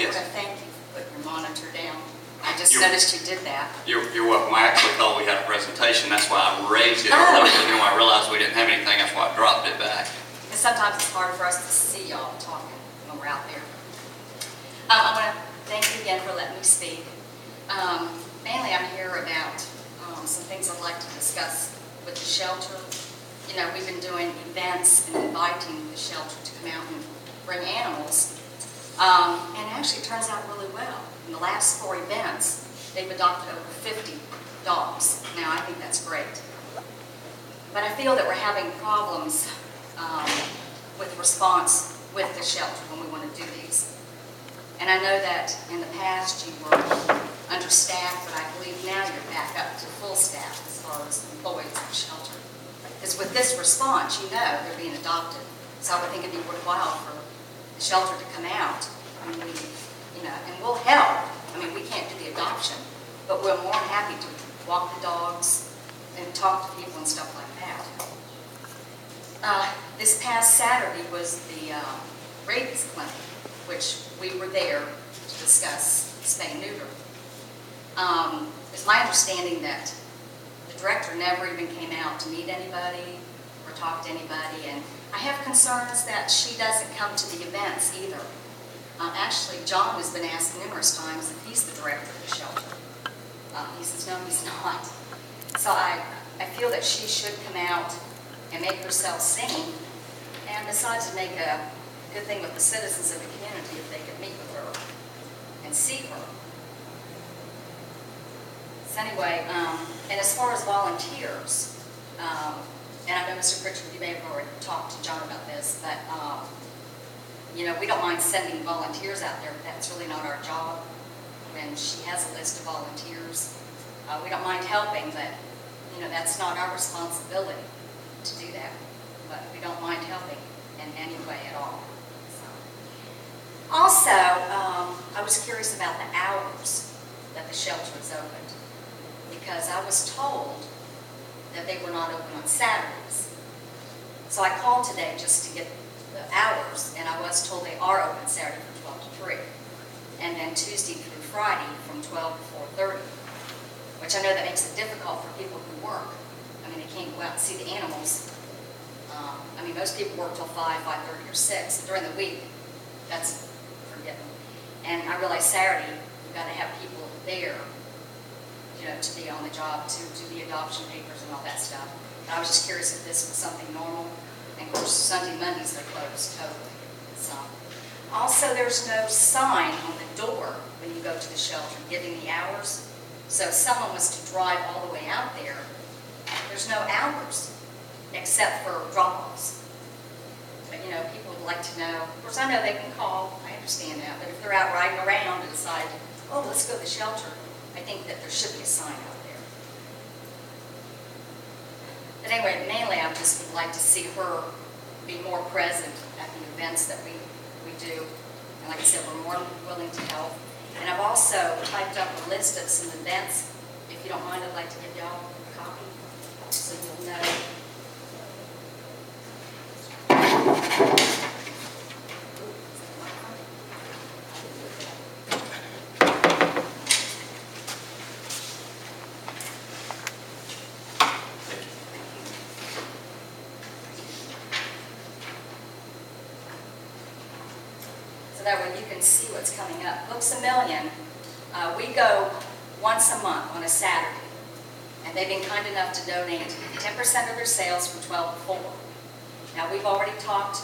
Yes. want to thank you for putting your monitor down. I just You're- noticed you did that. You're welcome. I actually thought we had a presentation. That's why I raised it Oh. earlier. Then when I realized we didn't have anything, that's why I dropped it back. Because sometimes it's hard for us to see y'all talking when we're out there. I want to thank you again for letting me speak. Mainly I'm here about some things I'd like to discuss with the shelter. You know, we've been doing events and inviting the shelter to come out and bring animals. And actually it turns out really well. In the last 4 events, they've adopted over 50 dogs. Now, I think that's great. But I feel that we're having problems with response with the shelter when we want to do these. And I know that in the past you were understaffed, but I believe now you're back up to full staff as far as employees at the shelter. Because with this response, you know they're being adopted. So I would think it'd be worthwhile for the shelter to come out and and we'll help. I mean, we can't do the adoption, but we're more than happy to walk the dogs and talk to people and stuff like that. This past Saturday was the rabies clinic, which we were there to discuss spay and neuter. It's my understanding that the director never even came out to meet anybody or talk to anybody, and I have concerns that she doesn't come to the events either. Actually, John has been asked numerous times if he's the director of the shelter. He says, no, he's not. So I feel that she should come out and make herself seen, and decide to make a good thing with the citizens of the community if they could meet with her and see her. So anyway, and as far as volunteers, and I know Mr. Pritchard, you may have already talked to John about this, but you know, we don't mind sending volunteers out there, but that's really not our job. When she has a list of volunteers, we don't mind helping, but you know, that's not our responsibility to do that. But we don't mind helping in any way at all. So. Also, I was curious about the hours that the shelter is opened, because I was told that they were not open on Saturdays. So I called today just to get the hours, and I was told they are open Saturday from 12 to 3, and then Tuesday through Friday from 12 to 4:30, which I know that makes it difficult for people who work. I mean, they can't go out and see the animals. I mean, most people work till 5, 5:30, or 6. During the week, that's forgiven. And I realize Saturday, you've got to have people there, you know, to be on the job, to do the adoption papers and all that stuff. But I was just curious if this was something normal. And of course, Sunday, Mondays, they're closed totally. So, also, there's no sign on the door when you go to the shelter giving the hours. So if someone was to drive all the way out there, there's no hours except for drop-offs. But you know, people would like to know. Of course, I know they can call. I understand that. But if they're out riding around and decide, oh, let's go to the shelter, I think that there should be a sign out there. But anyway, mainly I just would like to see her be more present at the events that we do. And like I said, we're more willing to help. And I've also typed up a list of some events. If you don't mind, I'd like to give y'all a copy so you'll know. So that way you can see what's coming up. Books A Million, we go once a month on a Saturday, and they've been kind enough to donate 10% of their sales from 12 to 4. Now, we've already talked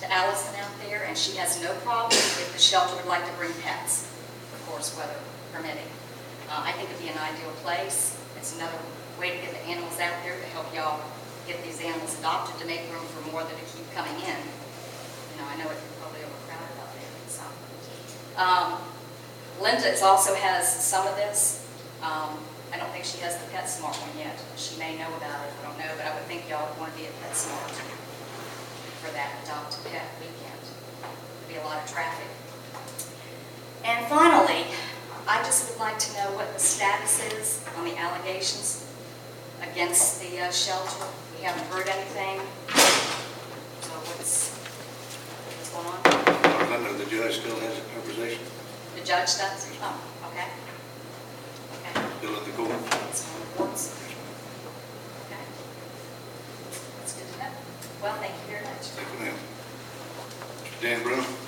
to Allison out there, and she has no problem if the shelter would like to bring pets, of course, weather permitting. I think it'd be an ideal place. It's another way to get the animals out there to help y'all get these animals adopted, to make room for more that keep coming in. You know, I know it's probably overcrowded out there. So, Linda also has some of this. I don't think she has the PetSmart one yet. She may know about it. I don't know, but I would think y'all would want to be at PetSmart for that Adopt a Pet weekend. There'd be a lot of traffic. And finally, I just would like to know what the status is on the allegations against the shelter. We haven't heard anything. So what's going on? I know the judge still has a position, The judge does? Oh, okay. Okay. still at the court. It's on the courts. Okay. That's good to know. Well, thank you very much. Thank you, ma'am. Mr. Dan Brown?